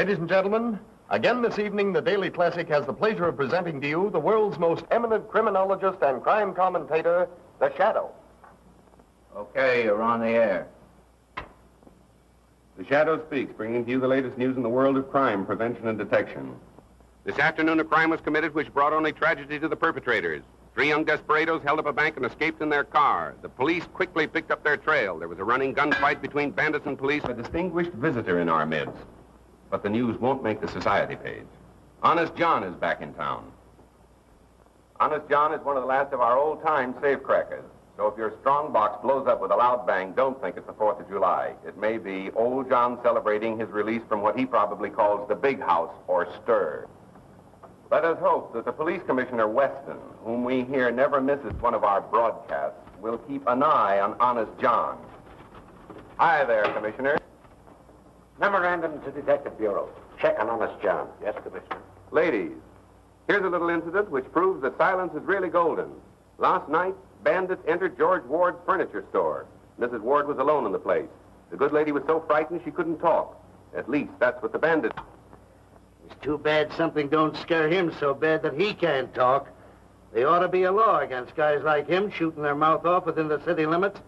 Ladies and gentlemen, again this evening, the Daily Classic has the pleasure of presenting to you the world's most eminent criminologist and crime commentator, The Shadow. Okay, you're on the air. The Shadow speaks, bringing to you the latest news in the world of crime, prevention, and detection. This afternoon, a crime was committed which brought only tragedy to the perpetrators. 3 young desperados held up a bank and escaped in their car. The police quickly picked up their trail. There was a running gunfight between bandits and police. A distinguished visitor in our midst. But the news won't make the society page. Honest John is back in town. Honest John is one of the last of our old-time safecrackers. So if your strong box blows up with a loud bang, don't think it's the 4th of July. It may be old John celebrating his release from what he probably calls the big house or stir. Let us hope that the police commissioner, Weston, whom we hear never misses one of our broadcasts, will keep an eye on Honest John. Hi there, Commissioner. Memorandum to Detective Bureau. Check on Honest John. Yes, Commissioner. Ladies, here's a little incident which proves that silence is really golden. Last night, bandits entered George Ward's furniture store. Mrs. Ward was alone in the place. The good lady was so frightened she couldn't talk. At least that's what the bandits... It's too bad something don't scare him so bad that he can't talk. There ought to be a law against guys like him shooting their mouth off within the city limits.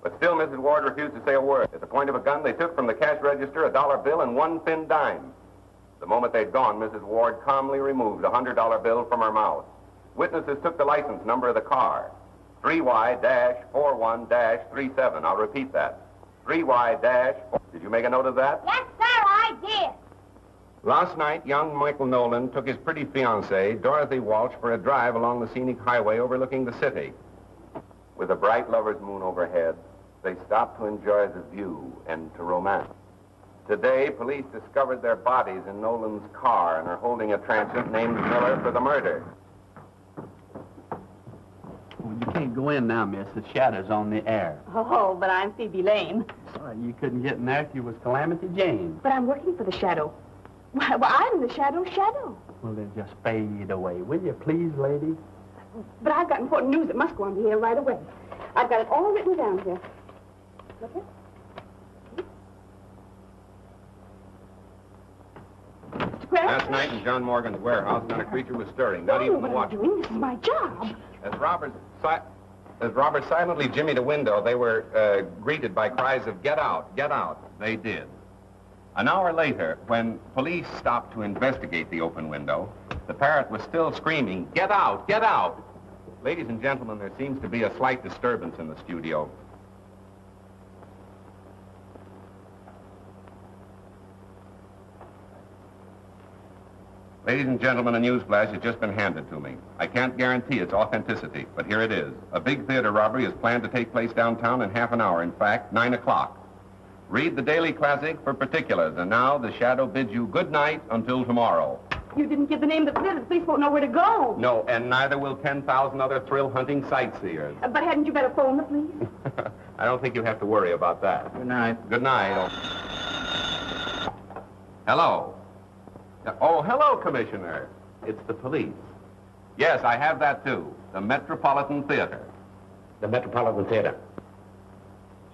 But still, Mrs. Ward refused to say a word. At the point of a gun, they took from the cash register a dollar bill and 1 thin dime. The moment they'd gone, Mrs. Ward calmly removed a $100 bill from her mouth. Witnesses took the license number of the car. 3Y-41-37. I'll repeat that. 3Y-. Did you make a note of that? Yes, sir, I did. Last night, young Michael Nolan took his pretty fiancée, Dorothy Walsh, for a drive along the scenic highway overlooking the city. With a bright lover's moon overhead, they stopped to enjoy the view and to romance. Today, police discovered their bodies in Nolan's car and are holding a transient named Miller for the murder. Well, you can't go in now, miss. The Shadow's on the air. Oh, but I'm Phoebe Lane. Sorry, you couldn't get in there if you was Calamity Jane. But I'm working for the Shadow. Well, I'm the Shadow. Well, then just fade away, will you, please, lady? But I've got important news that must go on the air right away. I've got it all written down here. Look at Last night in John Morgan's warehouse, not a creature was stirring, not even the watchman. This is my job. As Robert silently jimmied a window, they were greeted by cries of, "Get out, get out." They did. An hour later, when police stopped to investigate the open window, the parrot was still screaming, "Get out, get out." Ladies and gentlemen, there seems to be a slight disturbance in the studio. Ladies and gentlemen, a newsflash has just been handed to me. I can't guarantee its authenticity, but here it is. A big theater robbery is planned to take place downtown in half an hour. In fact, 9 o'clock. Read the Daily Classic for particulars. And now, the Shadow bids you good night until tomorrow. You didn't give the name of the theater. The police won't know where to go. No, and neither will 10,000 other thrill-hunting sightseers. But hadn't you better phone the police? I don't think you have to worry about that. Good night. Good night. Hello. Oh, hello, Commissioner. It's the police. Yes, I have that, too. The Metropolitan Theater. The Metropolitan Theater.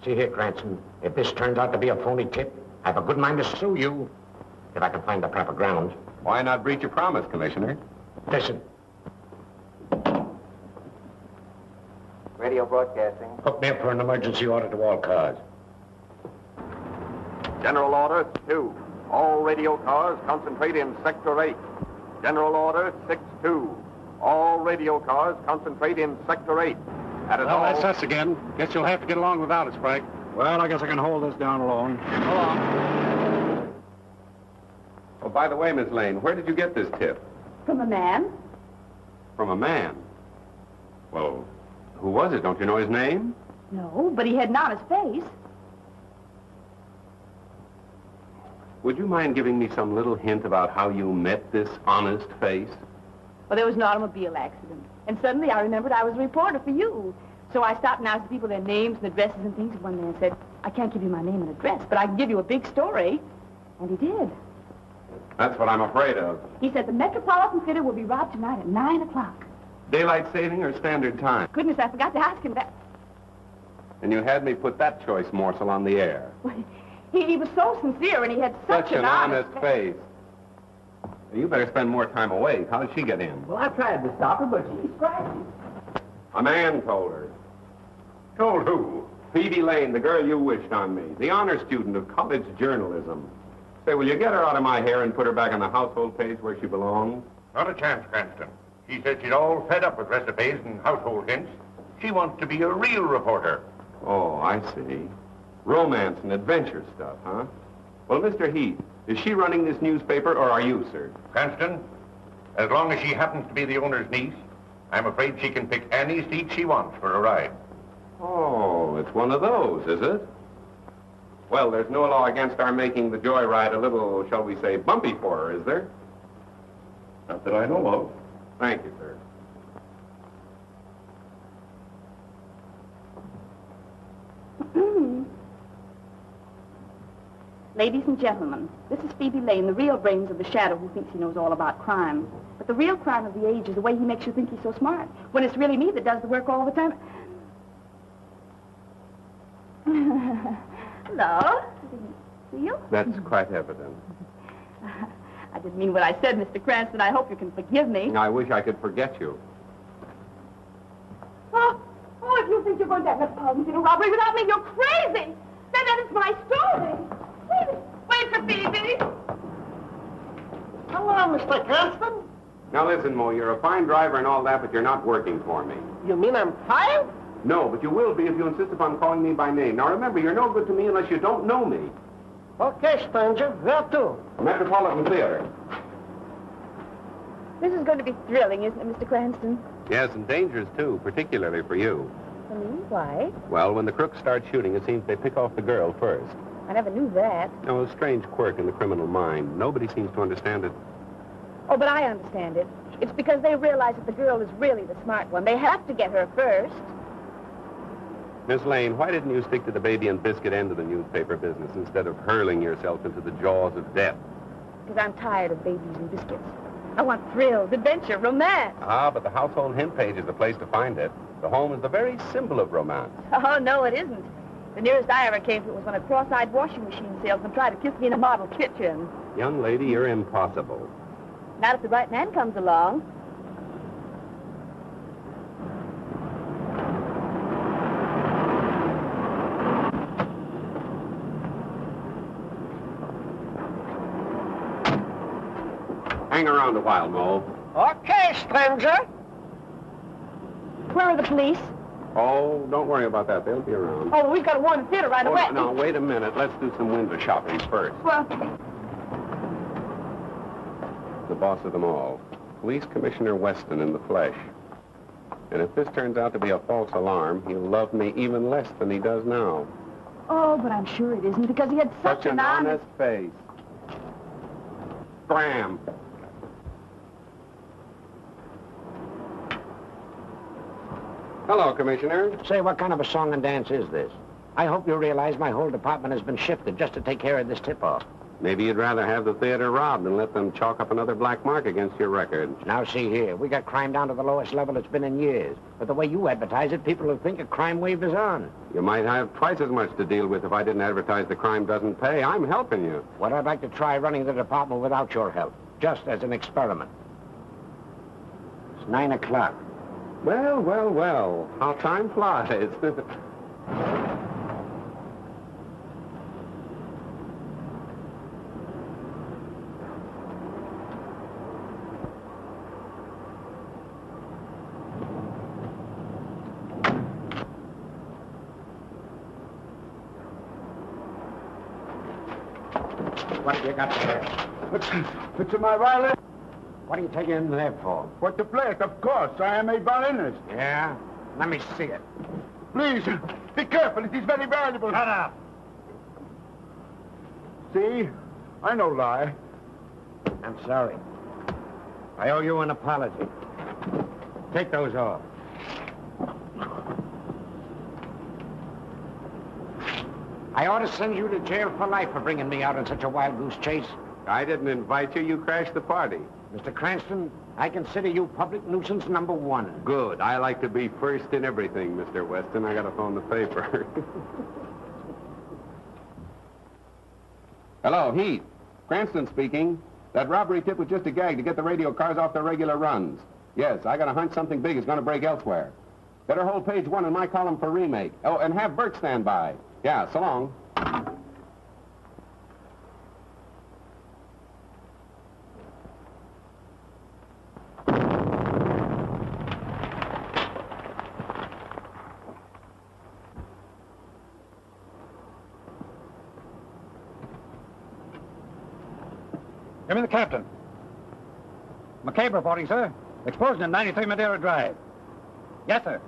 See here, Cranston, if this turns out to be a phony tip, I have a good mind to sue you, if I can find the proper grounds. Why not breach your promise, Commissioner? Listen. Radio broadcasting. Hook me up for an emergency order to all cars. General Order 2. All radio cars concentrate in Sector 8. General Order 6-2. All radio cars concentrate in Sector 8. Well, that's us again. Guess you'll have to get along without us, Frank. Well, I guess I can hold this down alone. So long. Oh, by the way, Miss Lane, where did you get this tip? From a man. From a man? Well, who was it? Don't you know his name? No, but he had an honest face. Would you mind giving me some little hint about how you met this honest face? Well, there was an automobile accident. And suddenly I remembered I was a reporter for you. So I stopped and asked the people their names and addresses and things. One man said, "I can't give you my name and address, but I can give you a big story." And he did. That's what I'm afraid of. He said the Metropolitan Theater will be robbed tonight at 9 o'clock. Daylight saving or standard time? Goodness, I forgot to ask him that. And you had me put that choice morsel on the air. Well, He was so sincere, and he had such an honest face. You better spend more time awake. How did she get in? Well, I tried to stop her, but she scratched me. A man told her. Told who? Phoebe Lane, the girl you wished on me. The honor student of college journalism. Say, will you get her out of my hair and put her back on the household page where she belongs? Not a chance, Cranston. She said she's all fed up with recipes and household hints. She wants to be a real reporter. Oh, I see. Romance and adventure stuff, huh? Well, Mr. Heath, is she running this newspaper or are you, sir? Cranston, as long as she happens to be the owner's niece, I'm afraid she can pick any seat she wants for a ride. Oh, it's one of those, is it? Well, there's no law against our making the joyride a little, shall we say, bumpy for her, is there? Not that I know of. Thank you, sir. Ladies and gentlemen, this is Phoebe Lane, the real brains of the shadow who thinks he knows all about crime. But the real crime of the age is the way he makes you think he's so smart, when it's really me that does the work all the time. Hello? I didn't see you. That's quite evident. I didn't mean what I said, Mr. Cranston. I hope you can forgive me. I wish I could forget you. Oh, if you think you're going to have Metropolitan a robbery without me, you're crazy. That is my story. Wait for Phoebe. Hello, Mr. Cranston. Now listen, Mo, you're a fine driver and all that, but you're not working for me. You mean I'm fired? No, but you will be if you insist upon calling me by name. Now remember, you're no good to me unless you don't know me. Okay, stranger. Where to? Metropolitan Theater. This is going to be thrilling, isn't it, Mr. Cranston? Yes, and dangerous, too, particularly for you. For me? Why? Well, when the crooks start shooting, it seems they pick off the girl first. I never knew that. No, a strange quirk in the criminal mind. Nobody seems to understand it. Oh, but I understand it. It's because they realize that the girl is really the smart one. They have to get her first. Miss Lane, why didn't you stick to the baby and biscuit end of the newspaper business instead of hurling yourself into the jaws of death? Because I'm tired of babies and biscuits. I want thrills, adventure, romance. Ah, but the household hint page is the place to find it. The home is the very symbol of romance. Oh, no, it isn't. The nearest I ever came to it was when a cross-eyed washing machine salesman tried to kiss me in a model kitchen. Young lady, you're impossible. Not if the right man comes along. Hang around a while, Mo. Okay, stranger. Where are the police? Oh, don't worry about that. They'll be around. Oh, we've got to warn the theater right away. No, wait a minute. Let's do some window shopping first. Well, The boss of them all. Police Commissioner Weston in the flesh. And if this turns out to be a false alarm, he'll love me even less than he does now. oh, but I'm sure it isn't because he had such an honest face. Scram. Hello, Commissioner. Say, what kind of a song and dance is this? I hope you realize my whole department has been shifted just to take care of this tip-off. Maybe you'd rather have the theater robbed than let them chalk up another black mark against your record. Now, see here. We got crime down to the lowest level it's been in years. But the way you advertise it, people will think a crime wave is on. You might have twice as much to deal with if I didn't advertise the crime doesn't pay. I'm helping you. Well, I'd like to try running the department without your help, just as an experiment. It's 9 o'clock. Well, well, well. How time flies. What have you got there? It's my violin. What are you taking in there for? What to play it, of course. I am a violinist. Yeah? Let me see it. Please, be careful. It is very valuable. Shut up. See? I no lie. I'm sorry. I owe you an apology. Take those off. I ought to send you to jail for life for bringing me out on such a wild goose chase. I didn't invite you. You crashed the party. Mr. Cranston, I consider you public nuisance number 1. Good. I like to be first in everything, Mr. Weston. I got to phone the paper. Hello, Heath. Cranston speaking. That robbery tip was just a gag to get the radio cars off their regular runs. Yes, I got a hunch something big is going to break elsewhere. Better hold page 1 in my column for remake. Oh, and have Bert stand by. Yeah, so long. Give me the captain. McCabe reporting, sir. Explosion in 93 Madeira Drive. Yes, sir.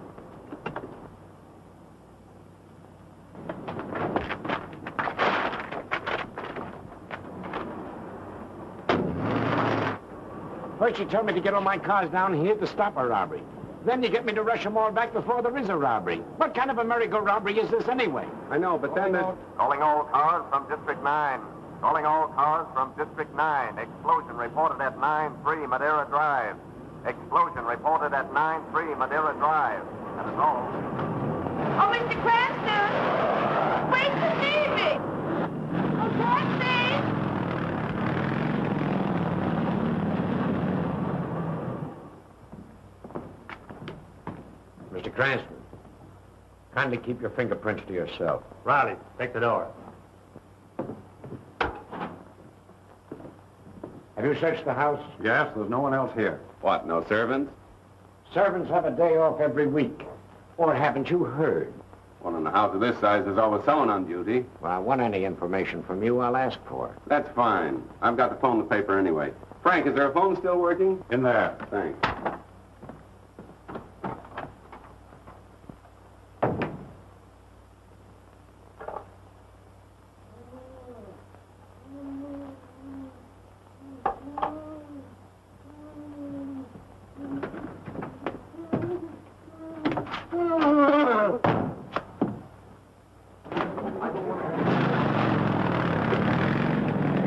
First you tell me to get all my cars down here to stop a robbery. Then you get me to rush them all back before there is a robbery. What kind of a merry-go robbery is this anyway? I know, but then there's... Calling all cars from District 9. Calling all cars from District 9. Explosion reported at 9-3 Madeira Drive. Explosion reported at 9-3 Madeira Drive. That is all. Oh, Mr. Cranston! Wait to see me! Oh, taxi! Mr. Cranston, kindly keep your fingerprints to yourself. Riley, take the door. Have you searched the house? Yes, there's no one else here. What, no servants? Servants have a day off every week. Or haven't you heard? Well, in a house of this size, there's always someone on duty. Well, I want any information from you, I'll ask for. That's fine. I've got the phone and the paper anyway. Frank, is there a phone still working? In there. Thanks.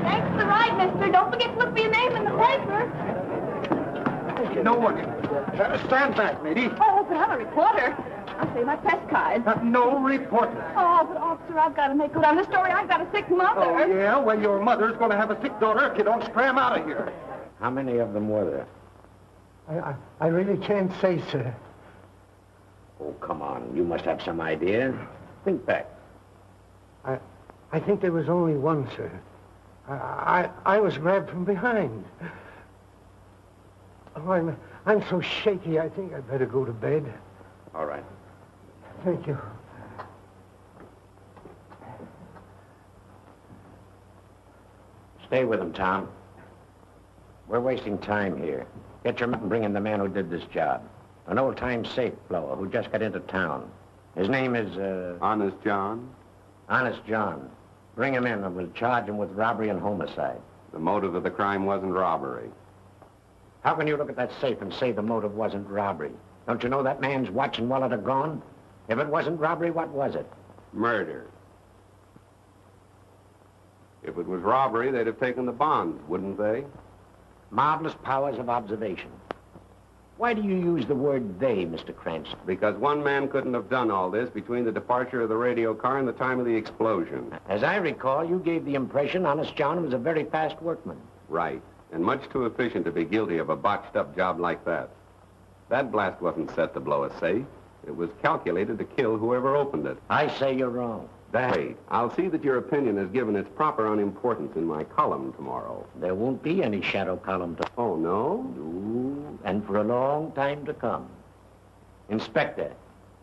Thanks for the ride, mister. Don't forget to look for your name in the paper. No one. Stand back, lady. Oh, but I'm a reporter. I'll say my press card. No reporter. Oh, but officer, I've got to make good on the story. I've got a sick mother. Oh, yeah? Well, your mother's going to have a sick daughter if you don't scram out of here. How many of them were there? I really can't say, sir. Oh, come on. You must have some idea. Think back. I think there was only one, sir. I was grabbed from behind. Oh, I'm so shaky, I think I'd better go to bed. All right. Thank you. Stay with him, Tom. We're wasting time here. Get your men and bring in the man who did this job. An old-time safe blower who just got into town. His name is, Honest John? Honest John. Bring him in and we'll charge him with robbery and homicide. The motive of the crime wasn't robbery. How can you look at that safe and say the motive wasn't robbery? Don't you know that man's watch and wallet are gone? If it wasn't robbery, what was it? Murder. If it was robbery, they'd have taken the bonds, wouldn't they? Marvelous powers of observation. Why do you use the word they, Mr. Cranston? Because one man couldn't have done all this between the departure of the radio car and the time of the explosion. As I recall, you gave the impression Honest John was a very fast workman. Right. And much too efficient to be guilty of a botched-up job like that. That blast wasn't set to blow a safe. It was calculated to kill whoever opened it. I say you're wrong. Wait, I'll see that your opinion is given its proper unimportance in my column tomorrow. There won't be any shadow column to... Oh, no? No, and for a long time to come. Inspector,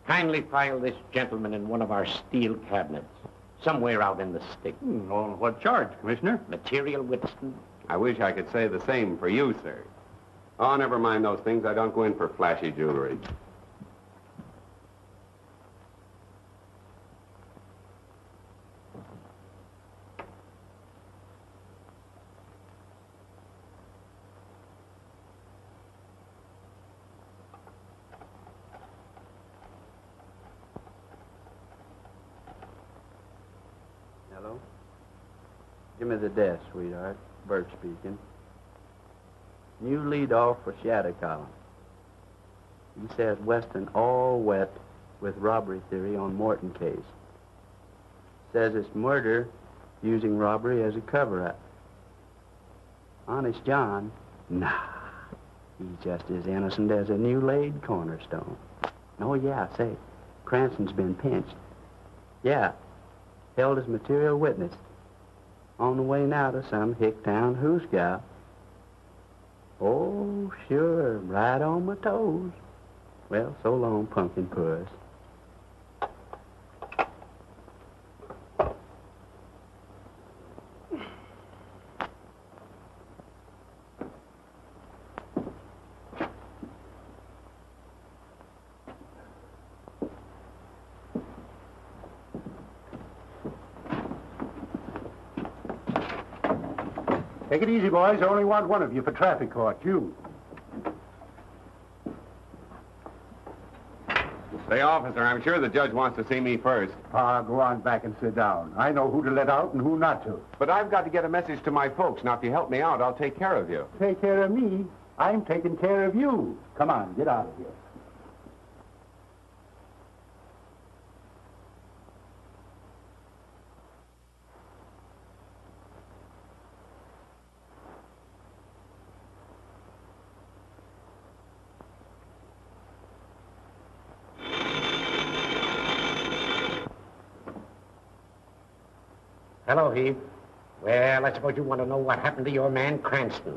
kindly file this gentleman in one of our steel cabinets. Somewhere out in the stick. On what charge, Commissioner? Material witness. I wish I could say the same for you, sir. Oh, never mind those things. I don't go in for flashy jewelry. Hello? Give me the desk, sweetheart. Bert speaking. You lead off for shadow column. You said Weston all wet with robbery theory on Morton case. Says it's murder using robbery as a cover-up. Honest John, nah. He's just as innocent as a new-laid cornerstone. Oh, yeah, say, Cranston's been pinched. Yeah, held as material witness. On the way now to some hick-town hoosgow. Oh, sure, right on my toes. Well, so long, pumpkin puss. Take it easy, boys. I only want one of you for traffic court. You. Say, officer, I'm sure the judge wants to see me first. Go on back and sit down. I know who to let out and who not to. But I've got to get a message to my folks. Now, if you help me out, I'll take care of you. Take care of me. I'm taking care of you. Come on, get out of here. Hello, Heath. Well, I suppose you want to know what happened to your man, Cranston.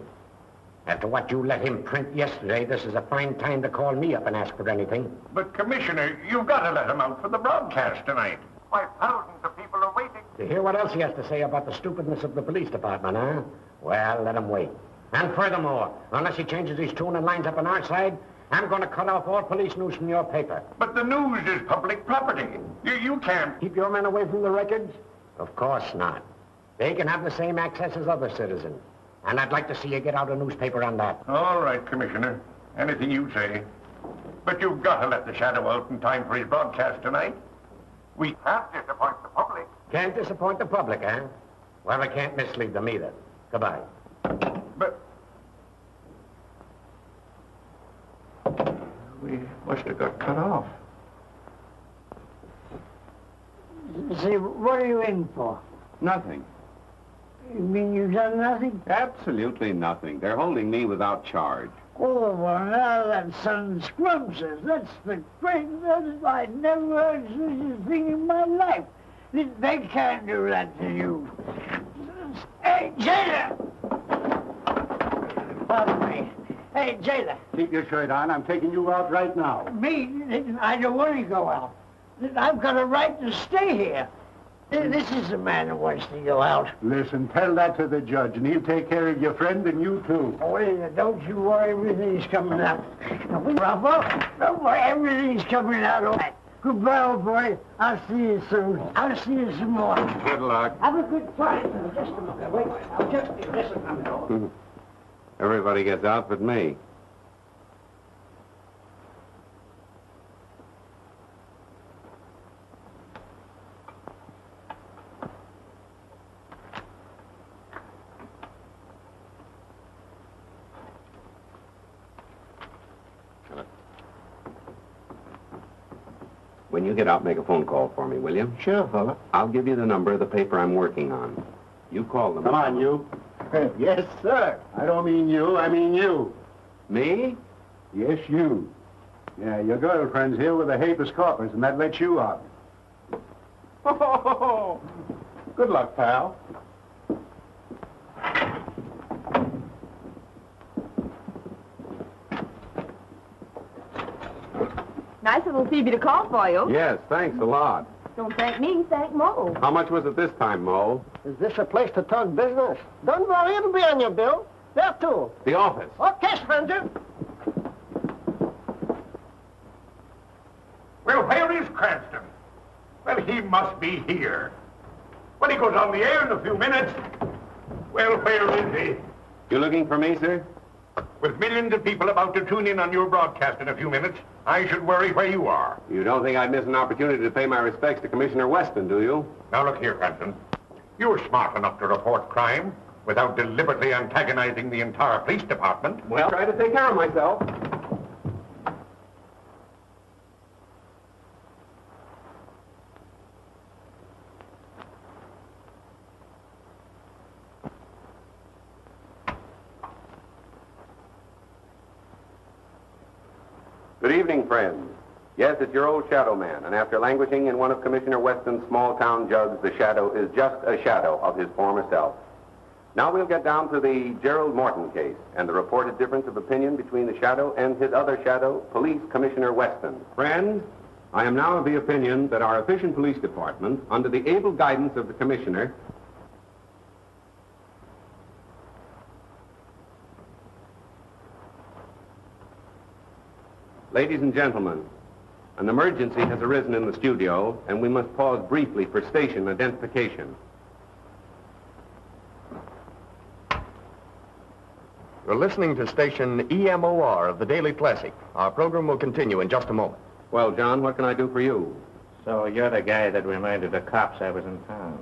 After what you let him print yesterday, this is a fine time to call me up and ask for anything. But, Commissioner, you've got to let him out for the broadcast tonight. Why, thousands of people are waiting. To hear what else he has to say about the stupidness of the police department, huh? Well, let him wait. And furthermore, unless he changes his tune and lines up on our side, I'm going to cut off all police news from your paper. But the news is public property. You can't. Keep your men away from the records? Of course not. They can have the same access as other citizens. And I'd like to see you get out a newspaper on that. All right, Commissioner. Anything you say. But you've got to let the Shadow out in time for his broadcast tonight. We can't disappoint the public. Can't disappoint the public, huh? Well, I can't mislead them either. Goodbye. But we must have got cut off. Say, what are you in for? Nothing. You mean you've done nothing? Absolutely nothing. They're holding me without charge. Oh, well, now that son scrubs us. That's the greatest. I never heard such a thing in my life. They can't do that to you. Hey, jailer! Pardon me. Hey, jailer. Keep your shirt on. I'm taking you out right now. Me? I don't want to go out. I've got a right to stay here. This is the man who wants to go out. Listen, tell that to the judge, and he'll take care of your friend and you, too. Oh, wait, don't you worry. Everything's coming out. Bravo. Don't worry. Everything's coming out all right. Goodbye, old boy. I'll see you soon. I'll see you some more. Good luck. Have a good time. Just a minute. Wait. I'll just be listening. Everybody gets out but me. When you get out, make a phone call for me, will you? Sure, fella. I'll give you the number of the paper I'm working on. You call them. Come on, you. Yes, sir. I don't mean you. I mean you. Me? Yes, you. Yeah, your girlfriend's here with a habeas corpus, and that lets you out. Oh, good luck, pal. Nice little Phoebe to call for you. Yes, thanks a lot. Don't thank me, thank Mo. How much was it this time, Mo? Is this a place to talk business? Don't worry, it'll be on your bill. There, too. The office. Okay, stranger. Well, where is Cranston? Well, he must be here. When he goes on the air in a few minutes. Well, where is he? You looking for me, sir? With millions of people about to tune in on your broadcast in a few minutes, I should worry where you are. You don't think I'd miss an opportunity to pay my respects to Commissioner Weston, do you? Now, look here, Cranston. You're smart enough to report crime without deliberately antagonizing the entire police department. Well, try to take care of myself. Good evening, friends. Yes, it's your old shadow man, and after languishing in one of Commissioner Weston's small-town jugs, the shadow is just a shadow of his former self. Now we'll get down to the Gerald Morton case and the reported difference of opinion between the shadow and his other shadow, Police Commissioner Weston. Friends, I am now of the opinion that our efficient police department, under the able guidance of the commissioner, Ladies and gentlemen, an emergency has arisen in the studio, and we must pause briefly for station identification. You're listening to station EMOR of the Daily Classic. Our program will continue in just a moment. Well, John, what can I do for you? So you're the guy that reminded the cops I was in town.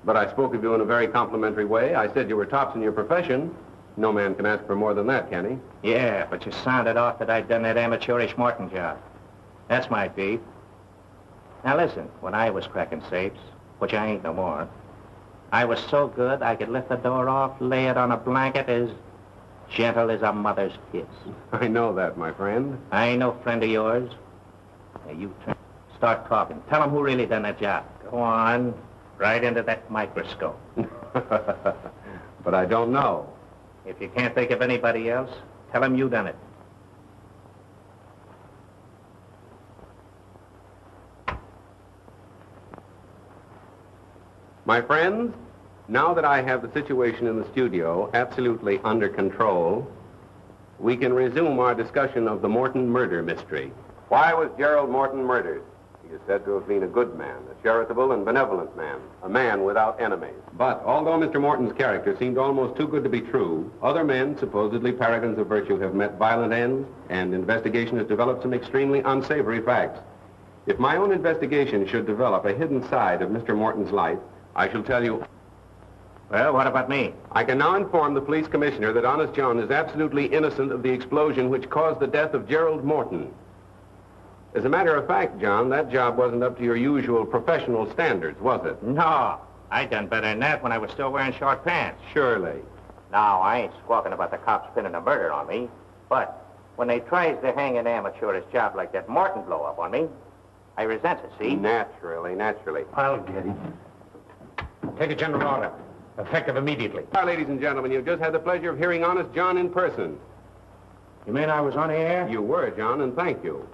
But I spoke of you in a very complimentary way. I said you were tops in your profession. No man can ask for more than that, can he? Yeah, but you sounded off that I'd done that amateurish Morton job. That's my beat. Now listen, when I was cracking safes, which I ain't no more, I was so good I could lift the door off, lay it on a blanket as gentle as a mother's kiss. I know that, my friend. I ain't no friend of yours. Now you start talking. Tell them who really done that job. Go on, right into that microscope. But I don't know. If you can't think of anybody else, tell them you done it. My friends, now that I have the situation in the studio absolutely under control, we can resume our discussion of the Morton murder mystery. Why was Gerald Morton murdered? He is said to have been a good man, a charitable and benevolent man, a man without enemies. But although Mr. Morton's character seemed almost too good to be true, other men, supposedly paragons of virtue, have met violent ends, and investigation has developed some extremely unsavory facts. If my own investigation should develop a hidden side of Mr. Morton's life, I shall tell you... Well, what about me? I can now inform the police commissioner that Honest John is absolutely innocent of the explosion which caused the death of Gerald Morton. As a matter of fact, John, that job wasn't up to your usual professional standards, was it? No, I done better than that when I was still wearing short pants. Surely. Now, I ain't squawking about the cops pinning a murder on me, but when they tries to hang an amateurish job like that Morton blow up on me, I resent it, see? Naturally. I'll get him. Take a general order. Effective immediately. Now, ladies and gentlemen, you've just had the pleasure of hearing Honest John in person. You mean I was on the air? You were, John, and thank you.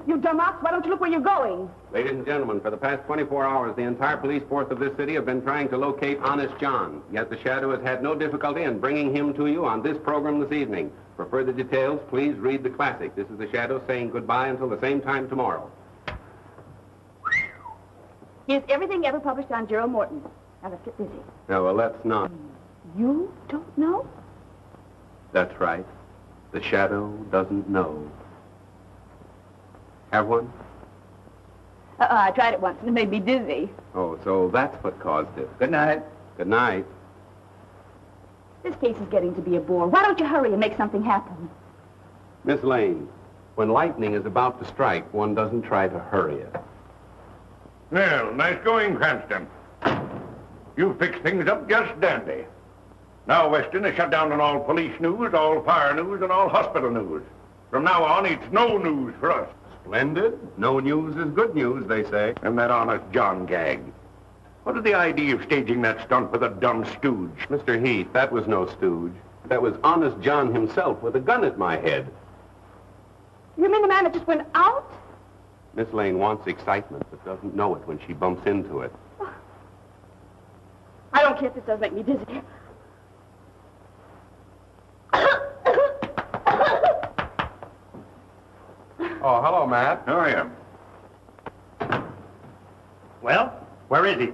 You dumb ox, why don't you look where you're going? Ladies and gentlemen, for the past 24 hours, the entire police force of this city have been trying to locate Honest John. Yet the Shadow has had no difficulty in bringing him to you on this program this evening. For further details, please read the classic. This is the Shadow saying goodbye until the same time tomorrow. Here's everything ever published on Gerald Morton. Now let's get busy. No, well, let's not. You don't know? That's right. The Shadow doesn't know. Have one? I tried it once and it made me dizzy. Oh, so that's what caused it. Good night. Good night. This case is getting to be a bore. Why don't you hurry and make something happen? Miss Lane, when lightning is about to strike, one doesn't try to hurry it. Well, nice going, Cranston. You fixed things up just dandy. Now, Weston is shut down on all police news, all fire news, and all hospital news. From now on, it's no news for us. Splendid. No news is good news, they say. And that Honest John gag. What is the idea of staging that stunt with a dumb stooge? Mr. Heath, that was no stooge. That was Honest John himself with a gun at my head. You mean the man that just went out? Miss Lane wants excitement, but doesn't know it when she bumps into it. I don't care if this does make me dizzy. Oh, hello, Matt. How are you? Well, where is he?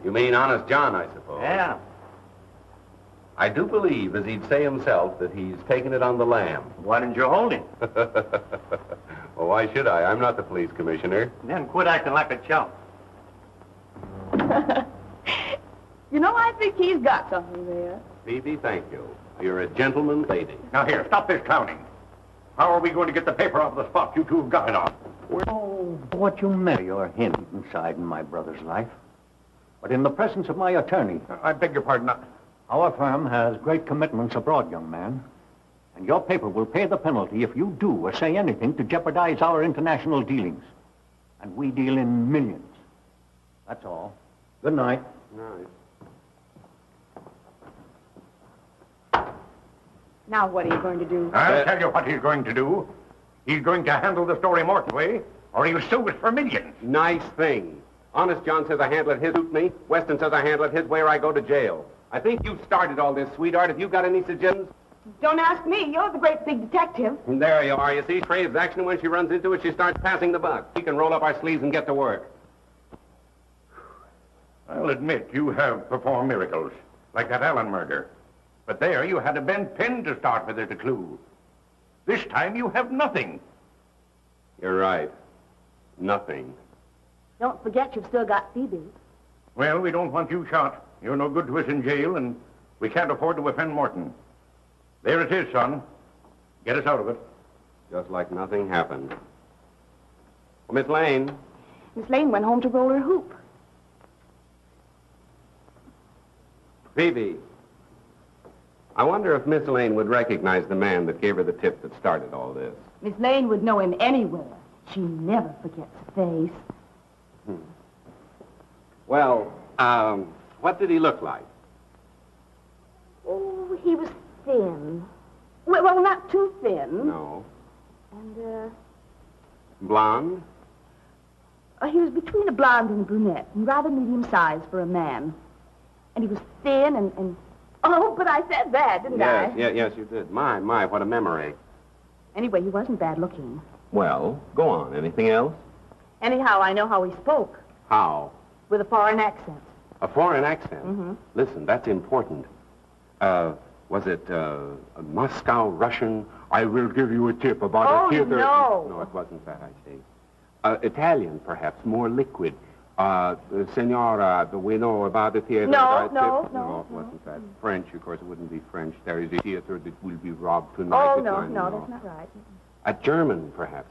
You mean Honest John, I suppose? Yeah. I do believe, as he'd say himself, that he's taken it on the lam. Why didn't you hold him? Well, why should I? I'm not the police commissioner. Then quit acting like a chump. You know, I think he's got something there. Phoebe, thank you. You're a gentleman lady. Now, here, stop this clowning. How are we going to get the paper off the spot you two have got it on? Oh, what you meant, you're hidden inside in my brother's life. But in the presence of my attorney... I beg your pardon. Our firm has great commitments abroad, young man. And your paper will pay the penalty if you do or say anything to jeopardize our international dealings. And we deal in millions. That's all. Good night. Night. Now what are you going to do? I'll tell you what he's going to do. He's going to handle the story Morton's way, or he'll sue us for millions. Nice thing. Honest John says I handle it his way. Weston says I handle it his way or I go to jail. I think you started all this, sweetheart. Have you got any suggestions? Don't ask me. You're the great big detective. And there you are. You see, craves action. When she runs into it, she starts passing the buck. We can roll up our sleeves and get to work. I'll admit you have performed miracles, like that Allen murder. But there you had a bent pin to start with as a clue. This time you have nothing. You're right. Nothing. Don't forget you've still got Phoebe. Well, we don't want you shot. You're no good to us in jail, and we can't afford to offend Morton. There it is, son. Get us out of it. Just like nothing happened. Well, Miss Lane. Miss Lane went home to roll her hoop. Phoebe. I wonder if Miss Lane would recognize the man that gave her the tip that started all this. Miss Lane would know him anywhere. She never forgets a face. Well, what did he look like? Oh, he was thin. Well, not too thin. No. And, Blonde? he was between a blonde and a brunette, and rather medium-sized for a man. And he was thin and... Oh, but I said that, didn't I? Yes, you did. My, what a memory. Anyway, he wasn't bad-looking. Well, go on. Anything else? Anyhow, I know how he spoke. How? With a foreign accent. A foreign accent? Mm-hmm. Listen, that's important. Was it Moscow Russian? I will give you a tip about a theater. No. No, it wasn't that, I see. Italian, perhaps, more liquid. Senora, we know about the theater. No, it wasn't that. French, of course, it wouldn't be French. There is a theater that will be robbed tonight. Oh, no, that's not right. A German, perhaps.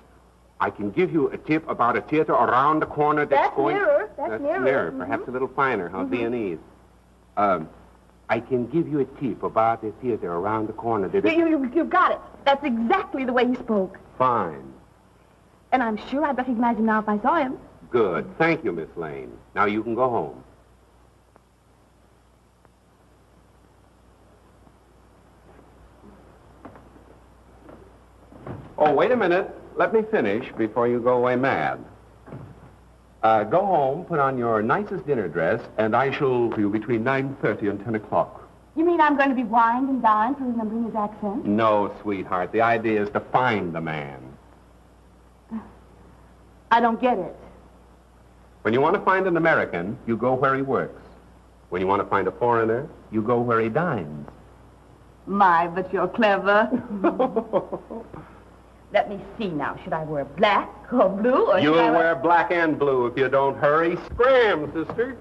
I can give you a tip about a theater around the corner that's going... That's nearer. Mm-hmm. Perhaps a little finer, Viennese. I can give you a tip about a theater around the corner that... You got it. That's exactly the way he spoke. Fine. And I'm sure I'd recognize him now if I saw him. Good. Thank you, Miss Lane. Now you can go home. Oh, wait a minute. Let me finish before you go away mad. Go home, put on your nicest dinner dress, and I shall see you between 9:30 and 10 o'clock. You mean I'm going to be wined and dined for remembering his accent? No, sweetheart. The idea is to find the man. I don't get it. When you want to find an American, you go where he works. When you want to find a foreigner, you go where he dines. My, but you're clever. Let me see now. Should I wear black or blue? Or You'll wear black and blue if you don't hurry. Scram, sister.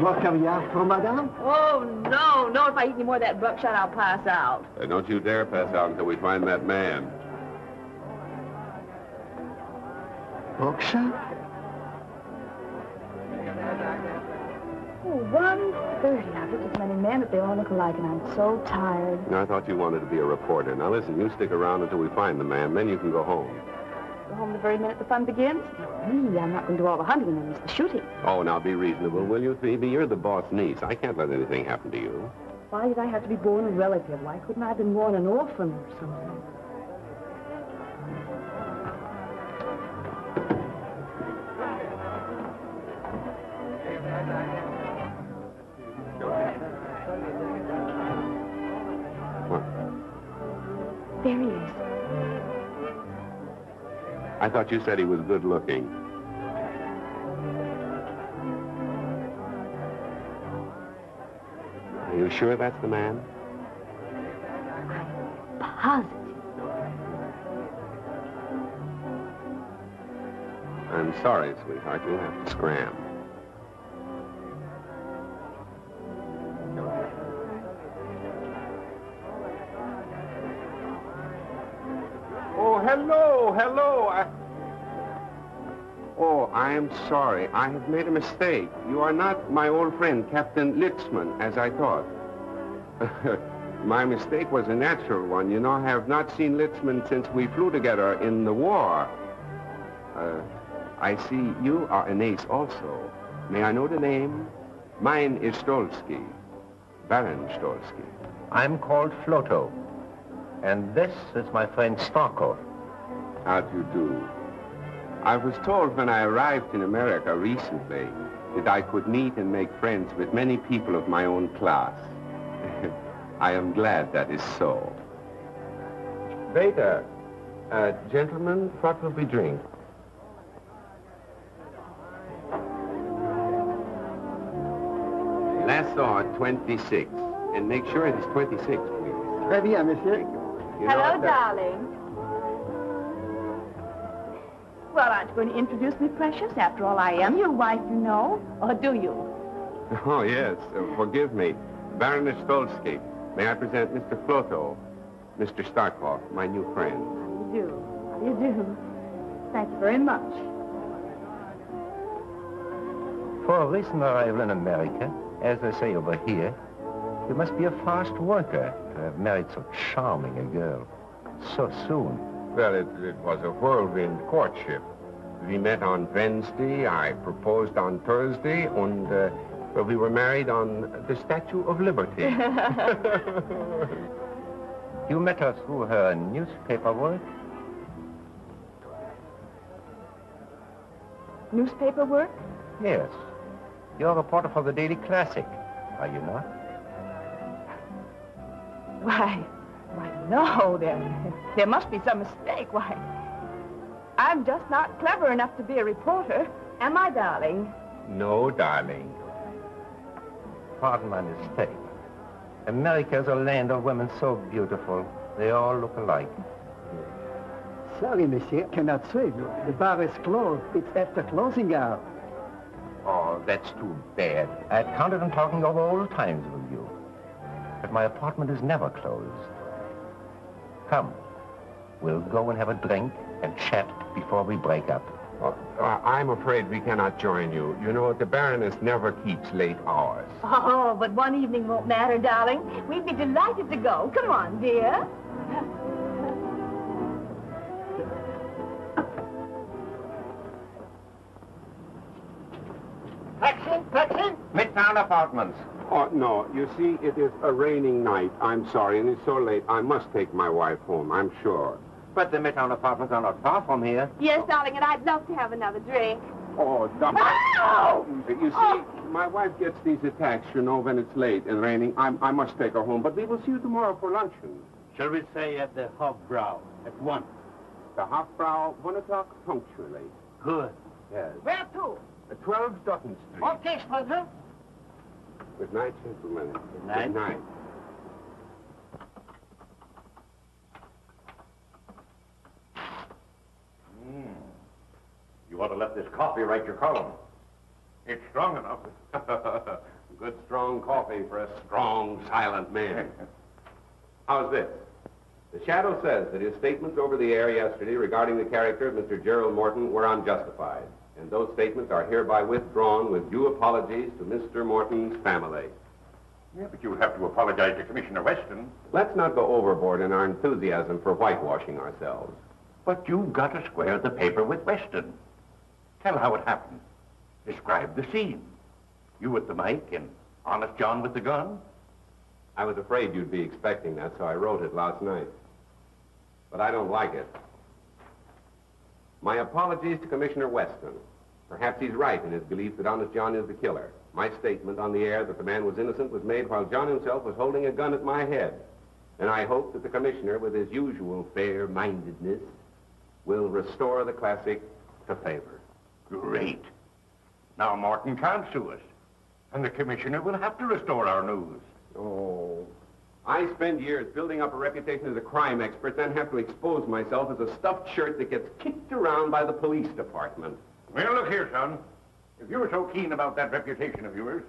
More caviar for madame? Oh, no. If I eat any more of that buckshot, I'll pass out. Don't you dare pass out until we find that man. Buckshot? Oh, 1:30. I've looked at so many men that they all look alike, and I'm so tired. I thought you wanted to be a reporter. Now, listen, you stick around until we find the man, then you can go home. Go home the very minute the fun begins. Me, I'm not going to do all the hunting and then miss the shooting. Oh, now be reasonable, will you, Phoebe? You're the boss niece. I can't let anything happen to you. Why did I have to be born a relative? Why couldn't I have been born an orphan or something? There he is. I thought you said he was good looking. Are you sure that's the man? Positive. I'm sorry, sweetheart. You'll have to scram. Oh, hello. Oh, I am sorry. I have made a mistake. You are not my old friend, Captain Litzman, as I thought. My mistake was a natural one. You know, I have not seen Litzman since we flew together in the war. I see you are an ace also. May I know the name? Mine is Stolsky, Baron Stolsky. I'm called Floto, and this is my friend Starkov. How do you do? I was told when I arrived in America recently that I could meet and make friends with many people of my own class. I am glad that is so. Waiter, gentlemen, what will we drink? Lassor 26. And make sure it is 26, please. Très bien, monsieur. Hello, darling. Well, aren't you going to introduce me, precious? After all, I am your wife, you know. Or do you? Oh, yes. Forgive me. Baroness Stolsky. May I present Mr. Floto, Mr. Starkov, my new friend. How do you do? How do you do? Thanks very much. For a recent arrival in America, as they say over here, you must be a fast worker to have married so charming a girl so soon. Well, it was a whirlwind courtship. We met on Wednesday, I proposed on Thursday, and well, we were married on the Statue of Liberty. You met her through her newspaper work? Newspaper work? Yes. You're a reporter for the Daily Classic, are you not? Why, no, there must be some mistake. Why, I'm just not clever enough to be a reporter, am I, darling? No, darling. Pardon my mistake. America is a land of women so beautiful. They all look alike. Sorry, monsieur, cannot serve you. The bar is closed. It's after closing hour. Oh, that's too bad. I had counted on talking over old times with you. But my apartment is never closed. Come, we'll go and have a drink and chat before we break up. I'm afraid we cannot join you. You know, the Baroness never keeps late hours. Oh, but one evening won't matter, darling. We'd be delighted to go. Come on, dear. Taxi? Midtown Apartments. Oh, no. You see, it is a raining night. I'm sorry, and it's so late. I must take my wife home, I'm sure. But the Midtown Apartments are not far from here. Yes, darling, and I'd love to have another drink. Oh, dumb. Oh! You see, my wife gets these attacks, you know, when it's late and raining. I must take her home, but we will see you tomorrow for luncheon. Shall we say at the Hofbrau at 1? The Hofbrau, 1 o'clock punctually. Good. Yes. Where to? 12 Dutton Street. Okay, Splinter. Good night, gentlemen. Good night. Good night. You ought to let this coffee write your column. It's strong enough. Good strong coffee for a strong, silent man. How's this? The Shadow says that his statements over the air yesterday regarding the character of Mr. Gerald Morton were unjustified, and those statements are hereby withdrawn with due apologies to Mr. Morton's family. Yeah, but you'll have to apologize to Commissioner Weston. Let's not go overboard in our enthusiasm for whitewashing ourselves. But you've got to square the paper with Weston. Tell how it happened. Describe the scene. You with the mic and Honest John with the gun. I was afraid you'd be expecting that, so I wrote it last night. But I don't like it. My apologies to Commissioner Weston. Perhaps he's right in his belief that Honest John is the killer. My statement on the air that the man was innocent was made while John himself was holding a gun at my head. And I hope that the commissioner, with his usual fair-mindedness, will restore the classic to favor. Great. Now Morton can't sue us. And the commissioner will have to restore our news. Oh, I spend years building up a reputation as a crime expert, then have to expose myself as a stuffed shirt that gets kicked around by the police department. Well, look here, son. If you were so keen about that reputation of yours,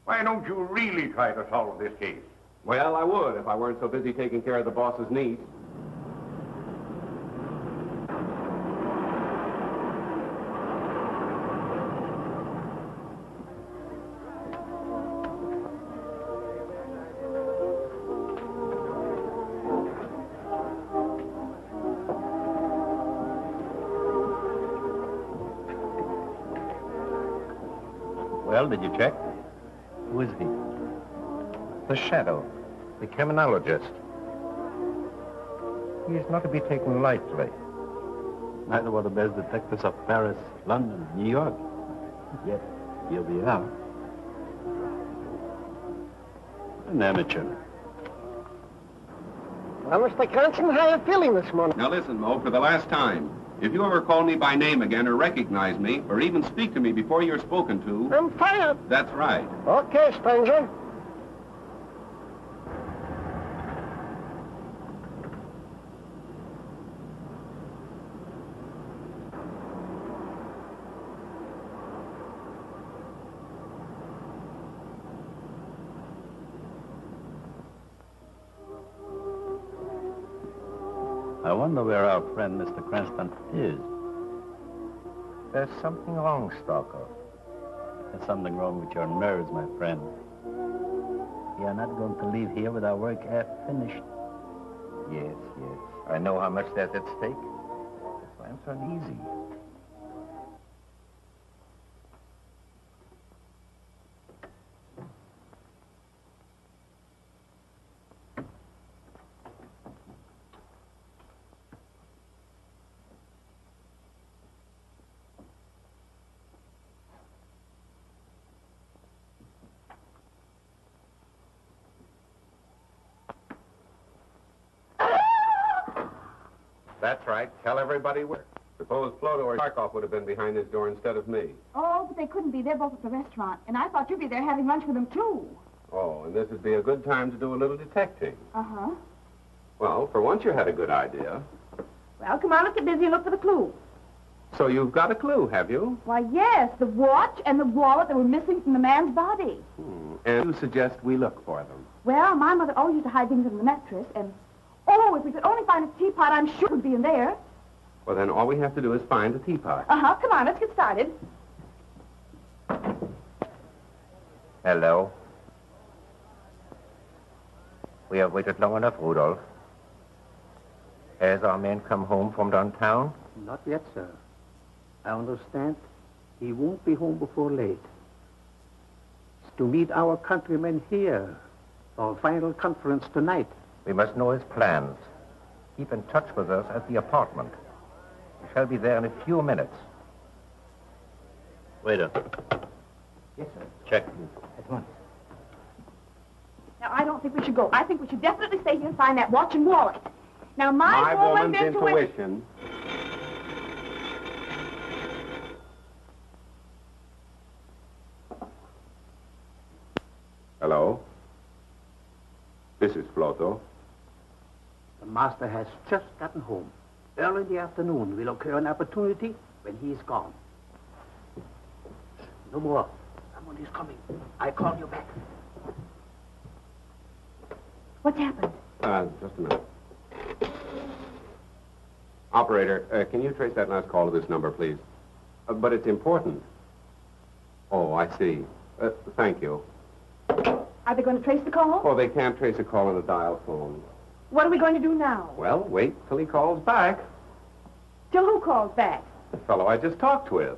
why don't you really try to solve this case? Well, I would if I weren't so busy taking care of the boss's niece. Well, did you check? Who is he? The Shadow, the criminologist. He is not to be taken lightly. Neither were the best detectives of Paris, London, New York. Yet, here we are. An amateur. Well, Mr. Cranston, how are you feeling this morning? Now listen, Mo, for the last time. If you ever call me by name again or recognize me or even speak to me before you're spoken to... I'm fired. That's right. Okay, stranger. I wonder where our friend Mr. Cranston is. There's something wrong, Stalker. There's something wrong with your nerves, my friend. We are not going to leave here with our work half finished. Yes. I know how much there's at stake. That's why I'm so uneasy. That's right. Tell everybody where. Suppose Floto or Tarkov would have been behind this door instead of me. Oh, but they couldn't be. They're both at the restaurant. And I thought you'd be there having lunch with them, too. Oh, and this would be a good time to do a little detecting. Uh-huh. Well, for once you had a good idea. Well, come on, let's get busy and look for the clue. So you've got a clue, have you? Why, yes, the watch and the wallet that were missing from the man's body. And you suggest we look for them? Well, my mother always used to hide things in the mattress, and... Oh, if we could only find a teapot, I'm sure it would be in there. Well, then all we have to do is find a teapot. Uh-huh. Come on, let's get started. Hello. We have waited long enough, Rudolph. Has our man come home from downtown? Not yet, sir. I understand he won't be home before late. It's to meet our countrymen here for a final conference tonight. We must know his plans. Keep in touch with us at the apartment. We shall be there in a few minutes. Waiter. Yes, sir. Check, please. At once. Now, I don't think we should go. I think we should definitely stay here and find that watch and wallet. Now, my woman's intuition. Hello? This is Floto. The master has just gotten home. Early in the afternoon will occur an opportunity when he is gone. No more. Someone is coming. I call you back. What's happened? Just a minute. Operator, can you trace that last call to this number, please? But it's important. Oh, I see. Thank you. Are they going to trace the call? Oh, they can't trace a call on a dial phone. What are we going to do now? Well, wait till he calls back. Till who calls back? The fellow I just talked with.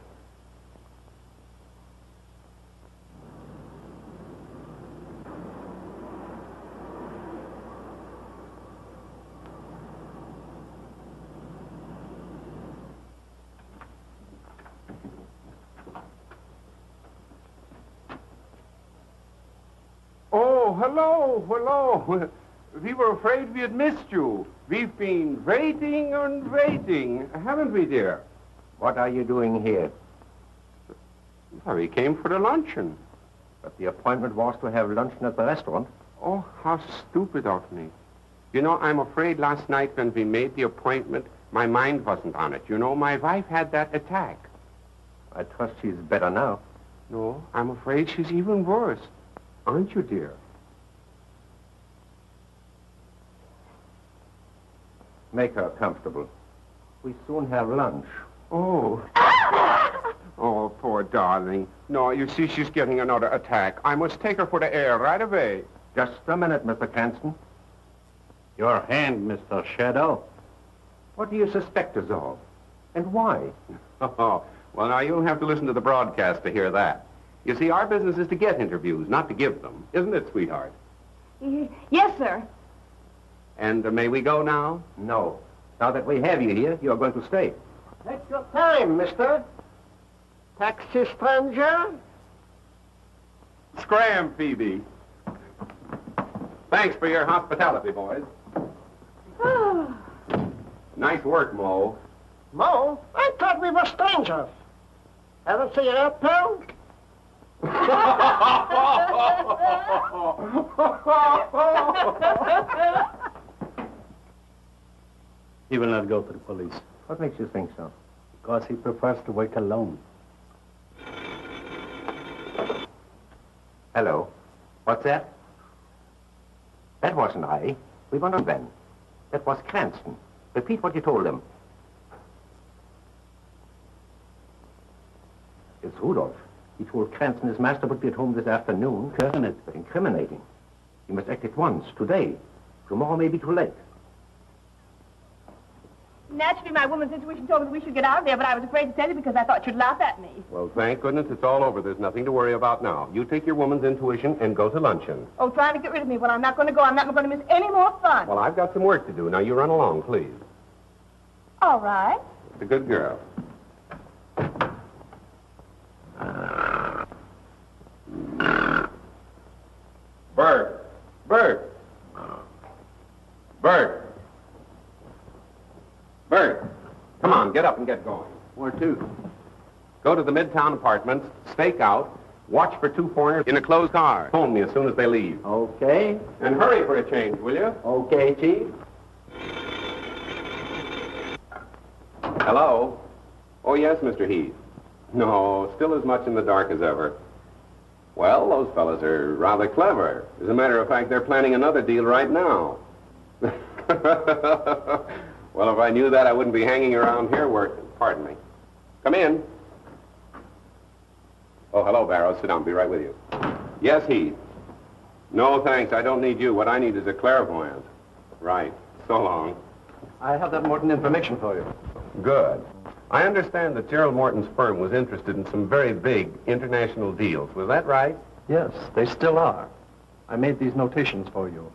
Oh, hello. We were afraid we had missed you. We've been waiting and waiting, haven't we, dear? What are you doing here? Well, we came for the luncheon. But the appointment was to have luncheon at the restaurant. Oh, how stupid of me. You know, I'm afraid last night when we made the appointment, my mind wasn't on it. You know, my wife had that attack. I trust she's better now. No, I'm afraid she's even worse. Aren't you, dear? Make her comfortable. We soon have lunch. Oh. Oh, poor darling. No, you see, she's getting another attack. I must take her for the air right away. Just a minute, Mr. Cranston. Your hand, Mr. Shadow. What do you suspect us of? And why? Oh, well, now, you'll have to listen to the broadcast to hear that. You see, our business is to get interviews, not to give them. Isn't it, sweetheart? Yes, sir. And may we go now? No. Now that we have you here, you're going to stay. Take your time, mister. Taxi stranger. Scram, Phoebe. Thanks for your hospitality, boys. Nice work, Mo. Mo, I thought we were strangers. Haven't seen your pal? He will not go to the police. What makes you think so? Because he prefers to work alone. Hello. What's that? That wasn't I. We were not then. That was Cranston. Repeat what you told him. It's Rudolph. He told Cranston his master would be at home this afternoon. But incriminating. He must act at once, today. Tomorrow may be too late. Naturally, my woman's intuition told me that we should get out of there, but I was afraid to tell you because I thought you'd laugh at me. Well, thank goodness it's all over. There's nothing to worry about now. You take your woman's intuition and go to luncheon. Oh, trying to get rid of me. Well, I'm not going to go. I'm not going to miss any more fun. Well, I've got some work to do. Now, you run along, please. All right. It's a good girl. Bert! Bert! Bert! Bert! Come on, get up and get going. Where to? Go to the Midtown Apartments, stake out, watch for two foreigners in a closed car. Phone me as soon as they leave. Okay. And hurry for a change, will you? Okay, Chief. Hello? Oh, yes, Mr. Heath. No, still as much in the dark as ever. Well, those fellas are rather clever. As a matter of fact, they're planning another deal right now. Well, if I knew that, I wouldn't be hanging around here working. Pardon me. Come in. Oh, hello, Barrows. Sit down. Be right with you. Yes, Heath. No, thanks. I don't need you. What I need is a clairvoyant. Right. So long. I have that Morton information for you. Good. I understand that Gerald Morton's firm was interested in some very big international deals. Was that right? Yes, they still are. I made these notations for you.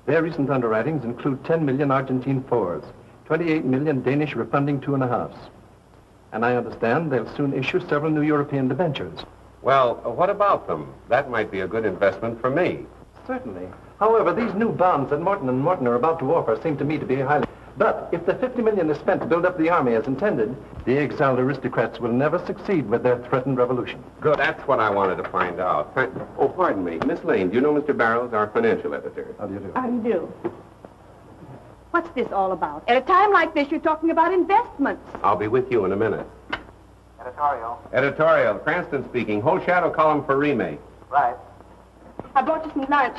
Their recent underwritings include 10 million Argentine fours, 28 million Danish refunding 2.5s. And I understand they'll soon issue several new European debentures. Well, what about them? That might be a good investment for me. Certainly. However, these new bonds that Morton and Morton are about to offer seem to me to be highly... But if the 50 million is spent to build up the army as intended, the exiled aristocrats will never succeed with their threatened revolution. Good. That's what I wanted to find out. Oh, pardon me. Miss Lane, do you know Mr. Barrows, our financial editor? How do you do? How do you do? What's this all about? At a time like this, you're talking about investments. I'll be with you in a minute. Editorial. Editorial. Cranston speaking. Whole shadow column for remake. Right. I brought you some lunch.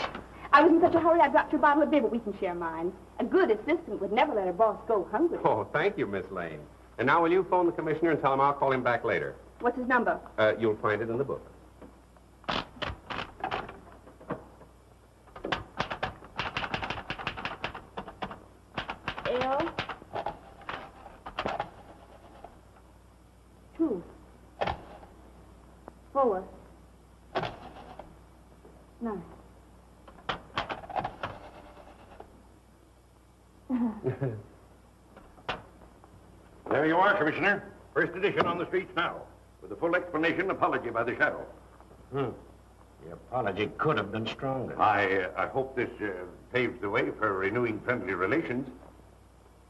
I was in such a hurry, I dropped your bottle of beer, but we can share mine. A good assistant would never let her boss go hungry. Oh, thank you, Miss Lane. And now will you phone the commissioner and tell him I'll call him back later? What's his number? You'll find it in the book. Night. There you are, Commissioner. First edition on the streets now, with a full explanation apology by the Shadow. The apology could have been stronger. I hope this paves the way for renewing friendly relations.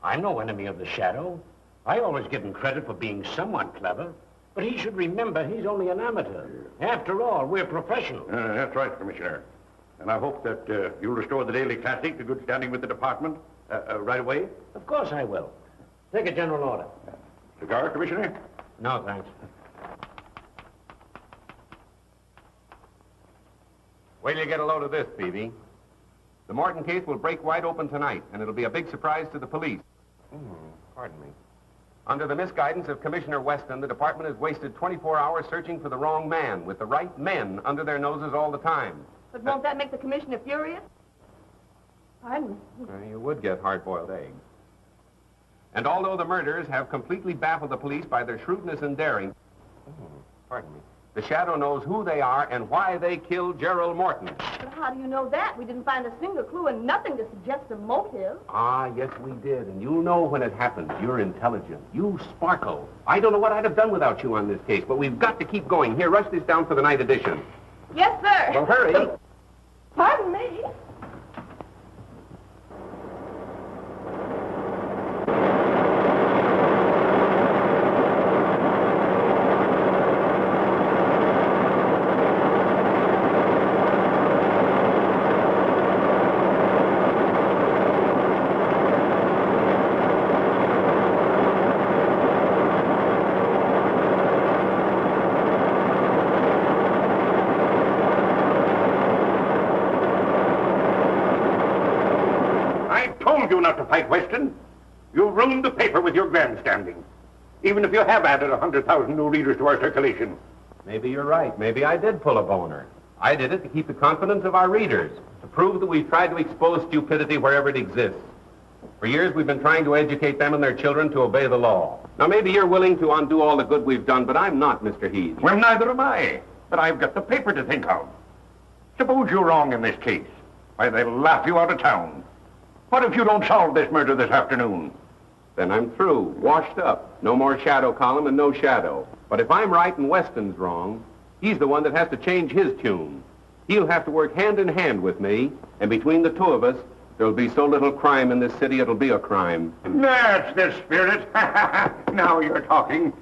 I'm no enemy of the Shadow. I always give him credit for being somewhat clever. But he should remember he's only an amateur. After all, we're professionals. That's right, Commissioner. And I hope that you'll restore the Daily Classic to good standing with the department right away. Of course I will. Take a general order. Cigar, Commissioner? No, thanks. Wait till you get a load of this, Phoebe. The Morton case will break wide open tonight, and it'll be a big surprise to the police. Pardon me. Under the misguidance of Commissioner Weston, the department has wasted 24 hours searching for the wrong man, with the right men under their noses all the time. But won't that make the commissioner furious? Pardon me. You would get hard-boiled eggs. And although the murderers have completely baffled the police by their shrewdness and daring, pardon me, the Shadow knows who they are and why they killed Gerald Morton. But how do you know that? We didn't find a single clue and nothing to suggest a motive. Ah, yes, we did. And you'll know when it happens. You're intelligent. You sparkle. I don't know what I'd have done without you on this case, but we've got to keep going. Here, rush this down for the night edition. Yes, sir. Well, hurry. Pardon me. You not to fight Weston. You've ruined the paper with your grandstanding. Even if you have added 100,000 new readers to our circulation. Maybe you're right. Maybe I did pull a boner. I did it to keep the confidence of our readers, to prove that we've tried to expose stupidity wherever it exists. For years, we've been trying to educate them and their children to obey the law. Now, maybe you're willing to undo all the good we've done, but I'm not, Mr. Heath. Well, neither am I. But I've got the paper to think of. Suppose you're wrong in this case. Why, they'll laugh you out of town. What if you don't solve this murder this afternoon? Then I'm through, washed up. No more Shadow column and no Shadow. But if I'm right and Weston's wrong, he's the one that has to change his tune. He'll have to work hand in hand with me, and between the two of us, there'll be so little crime in this city, it'll be a crime. That's the spirit. Now you're talking.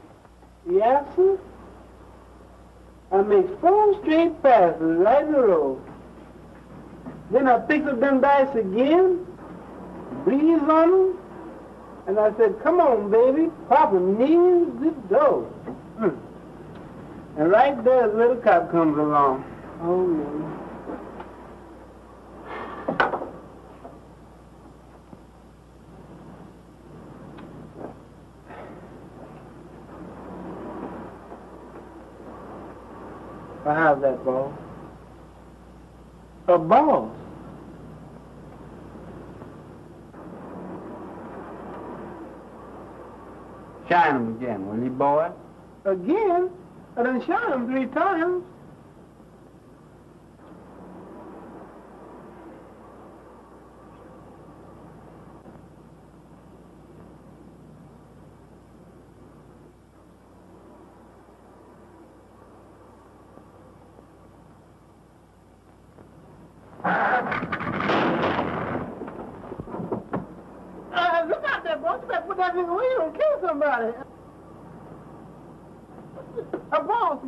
Yes, sir. I make 4 straight passes right in a row. Then I picked up them dice again, breeze on them, and I said, come on, baby, Papa needs the dough. And right there, the little cop comes along. Oh, no. How's that, boss? A boss? Shine him again, will you, boy? Again? I done shot him 3 times. Look out there, boss. You better put that nigga away. You don't kill somebody. A boss,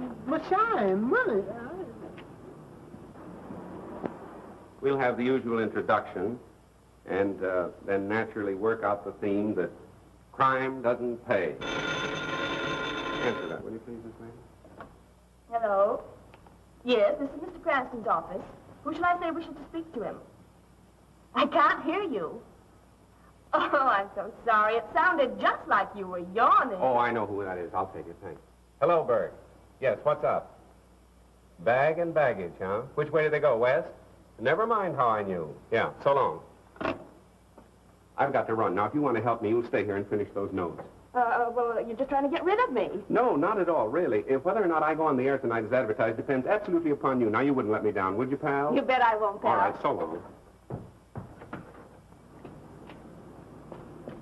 shine, money. We'll have the usual introduction, and then naturally work out the theme that crime doesn't pay. Answer that, will you please, Miss Lane? Hello? Yes, this is Mr. Cranston's office. Who shall I say wishes to speak to him? I can't hear you. Oh, I'm so sorry. It sounded just like you were yawning. Oh, I know who that is. I'll take it, thanks. Hello, Berg. Yes, what's up? Bag and baggage, huh? Which way did they go, west? Never mind how I knew. Yeah, so long. I've got to run. Now, if you want to help me, you'll stay here and finish those notes. Well, you're just trying to get rid of me. No, not at all, really. If whether or not I go on the air tonight as advertised depends absolutely upon you. Now, you wouldn't let me down, would you, pal? You bet I won't, pal. All right, so long.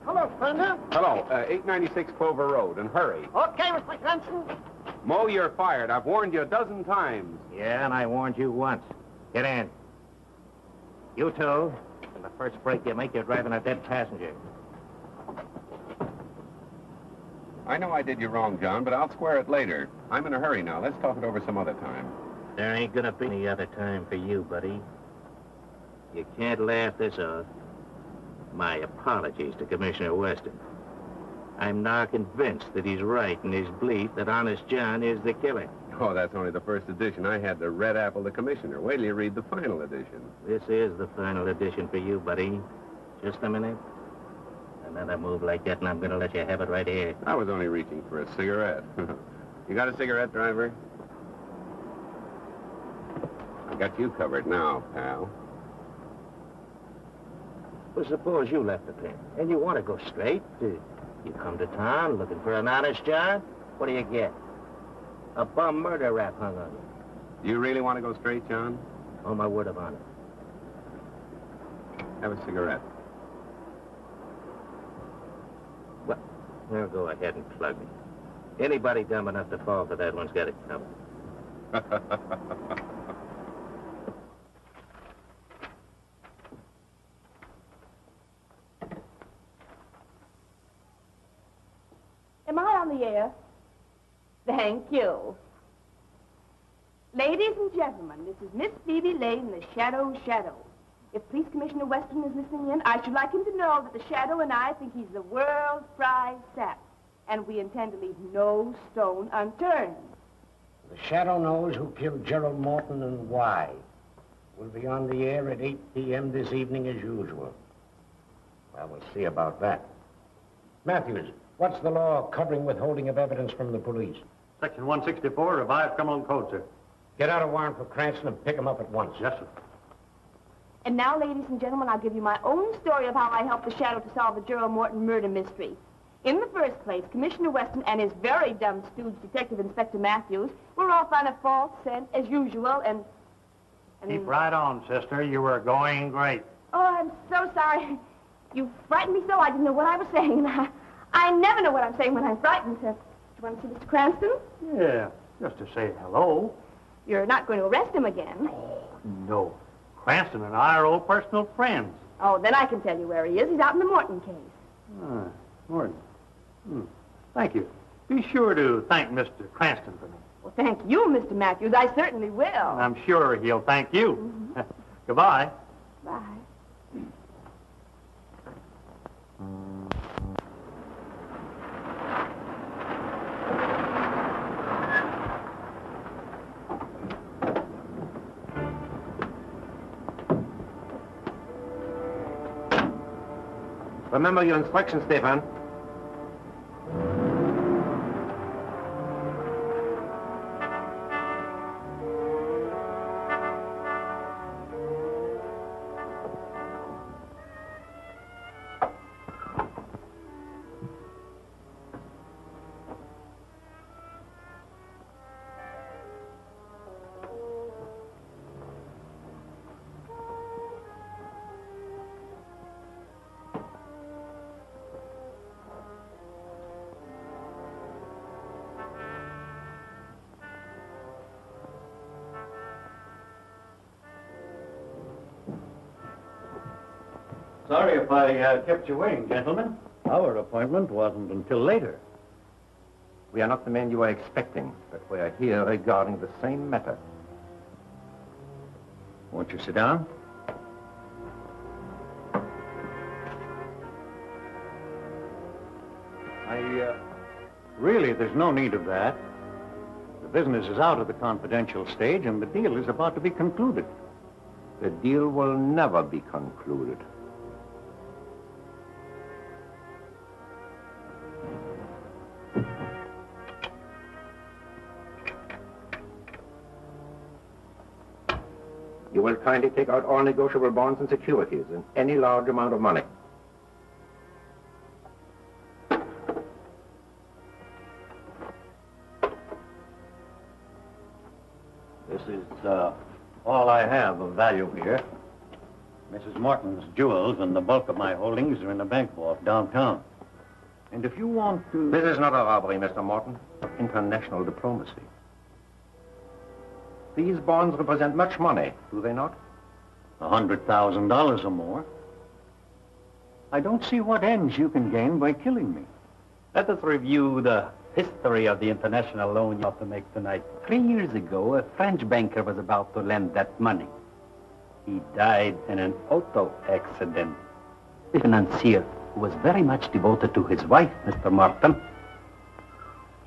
Hello, Fender. Hello, 896 Clover Road, and hurry. Okay, Mr. Cranston. Mo, you're fired. I've warned you a dozen times. Yeah, and I warned you once. Get in. You two, in the first break you make, you're driving a dead passenger. I know I did you wrong, John, but I'll square it later. I'm in a hurry now. Let's talk it over some other time. There ain't gonna be any other time for you, buddy. You can't laugh this off. My apologies to Commissioner Weston. I'm now convinced that he's right in his belief that Honest John is the killer. Oh, that's only the first edition. I had to red apple the commissioner. Wait till you read the final edition. This is the final edition for you, buddy. Just a minute. Another move like that, and I'm gonna let you have it right here. I was only reaching for a cigarette. You got a cigarette, driver? I got you covered now, pal. Well, suppose you left the pen, and you want to go straight. You come to town looking for an honest job. What do you get? A bum murder rap hung on you. Do you really want to go straight, John? On my word of honor. Have a cigarette. Well, now go ahead and plug me. Anybody dumb enough to fall for that one's got it covered. Am I on the air? Thank you. Ladies and gentlemen, this is Miss Phoebe Lane, the Shadow. If Police Commissioner Weston is listening in, I should like him to know that the Shadow and I think he's the world's prize sap, and we intend to leave no stone unturned. The Shadow knows who killed Gerald Morton and why. We'll be on the air at 8 p.m. this evening as usual. Well, we'll see about that. Matthews, what's the law covering withholding of evidence from the police? Section 164, Revised Criminal Code, sir. Get out a warrant for Cranston and pick him up at once. Yes, sir. And now, ladies and gentlemen, I'll give you my own story of how I helped the Shadow to solve the Gerald Morton murder mystery. In the first place, Commissioner Weston and his very dumb stooge, Detective Inspector Matthews, were off on a false scent as usual, and... Keep right on, sister. You were going great. Oh, I'm so sorry. You frightened me so I didn't know what I was saying. I never know what I'm saying when I'm frightened. Do you want to see Mr. Cranston? Yeah, just to say hello. You're not going to arrest him again. Oh, no. Cranston and I are old personal friends. Oh, then I can tell you where he is. He's out in the Morton case. Morton. Thank you. Be sure to thank Mr. Cranston for me. Well, thank you, Mr. Matthews. I certainly will. I'm sure he'll thank you. Mm-hmm. Goodbye. Bye. Remember your instructions, Stefan. Sorry if I kept you waiting, gentlemen. Our appointment wasn't until later. We are not the men you are expecting, but we are here regarding the same matter. Won't you sit down? Really, there's no need of that. The business is out of the confidential stage, and the deal is about to be concluded. The deal will never be concluded. You will kindly take out all negotiable bonds and securities and any large amount of money. It's all I have of value here. Mrs. Morton's jewels and the bulk of my holdings are in the bank vault downtown. And if you want to... This is not a robbery, Mr. Morton, but international diplomacy. These bonds represent much money, do they not? $100,000 or more. I don't see what ends you can gain by killing me. Let us review the history of the international loan you have to make tonight. 3 years ago, a French banker was about to lend that money. He died in an auto accident. The financier, who was very much devoted to his wife, Mr. Morton,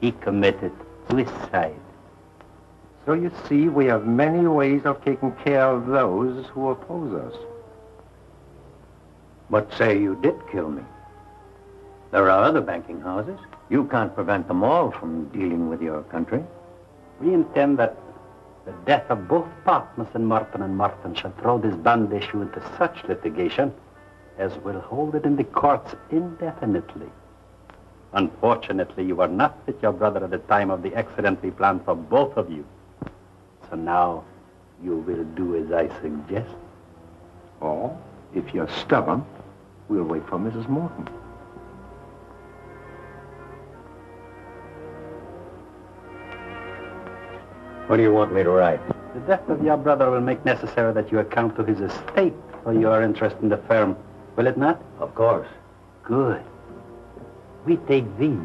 he committed suicide. So you see, we have many ways of taking care of those who oppose us. But say you did kill me. There are other banking houses. You can't prevent them all from dealing with your country. We intend that the death of both partners in Morton and Morton shall throw this bond issue into such litigation as will hold it in the courts indefinitely. Unfortunately, you were not with your brother at the time of the accident we planned for both of you. So now you will do as I suggest. Or, if you're stubborn, we'll wait for Mrs. Morton. What do you want me to write? The death of your brother will make necessary that you account to his estate for your interest in the firm, will it not? Of course. Good. We take these.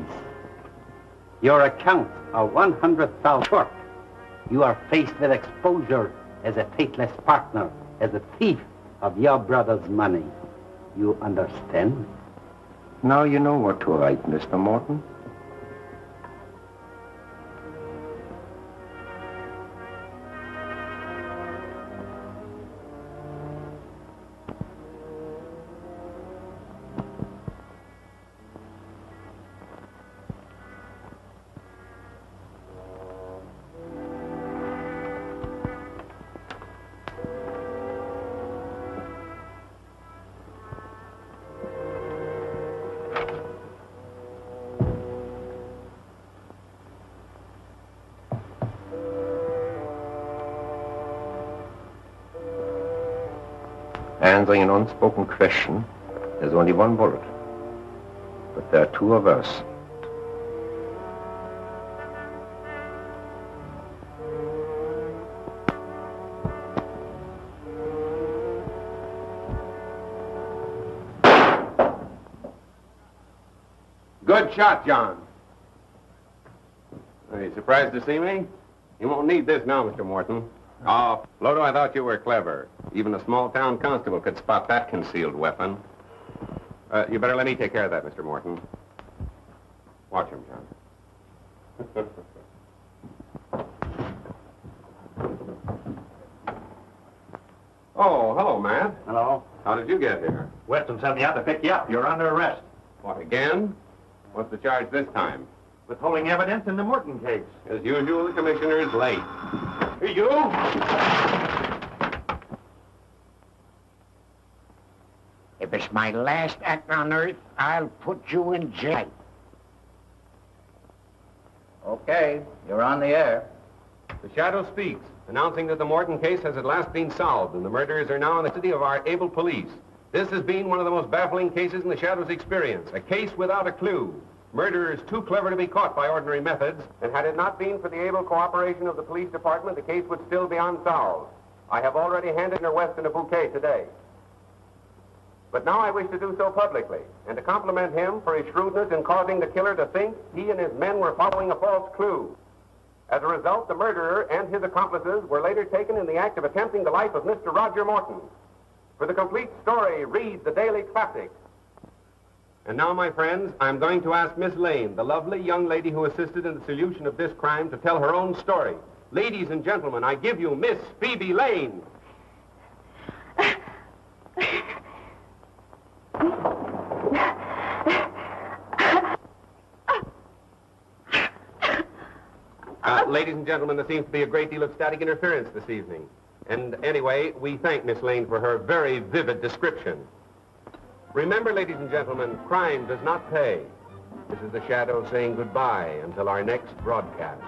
Your accounts are 100,000 short. You are faced with exposure as a faithless partner, as a thief of your brother's money. You understand? Now you know what to write, Mr. Morton. Answering an unspoken question, there's only one bullet. But there are two of us. Good shot, John. Are you surprised to see me? You won't need this now, Mr. Morton. Oh, Lodo, I thought you were clever. Even a small-town constable could spot that concealed weapon. You better let me take care of that, Mr. Morton. Watch him, John. Oh, hello, Matt. Hello. How did you get here? Weston sent me out to pick you up. You're under arrest. What, again? What's the charge this time? Withholding evidence in the Morton case. As usual, the commissioner is late. Hey, you! If it's my last act on earth, I'll put you in jail. Okay, you're on the air. The Shadow speaks, announcing that the Morton case has at last been solved and the murderers are now in the custody of our able police. This has been one of the most baffling cases in the Shadow's experience, a case without a clue. Murderers too clever to be caught by ordinary methods, and had it not been for the able cooperation of the police department, the case would still be unsolved. I have already handed Mr. Weston a bouquet today. But now I wish to do so publicly, and to compliment him for his shrewdness in causing the killer to think he and his men were following a false clue. As a result, the murderer and his accomplices were later taken in the act of attempting the life of Mr. Roger Morton. For the complete story, read the Daily Classic. And now, my friends, I'm going to ask Miss Lane, the lovely young lady who assisted in the solution of this crime, to tell her own story. Ladies and gentlemen, I give you Miss Phoebe Lane. Ladies and gentlemen, there seems to be a great deal of static interference this evening. And anyway, we thank Miss Lane for her very vivid description. Remember, ladies and gentlemen, crime does not pay. This is the Shadow saying goodbye until our next broadcast.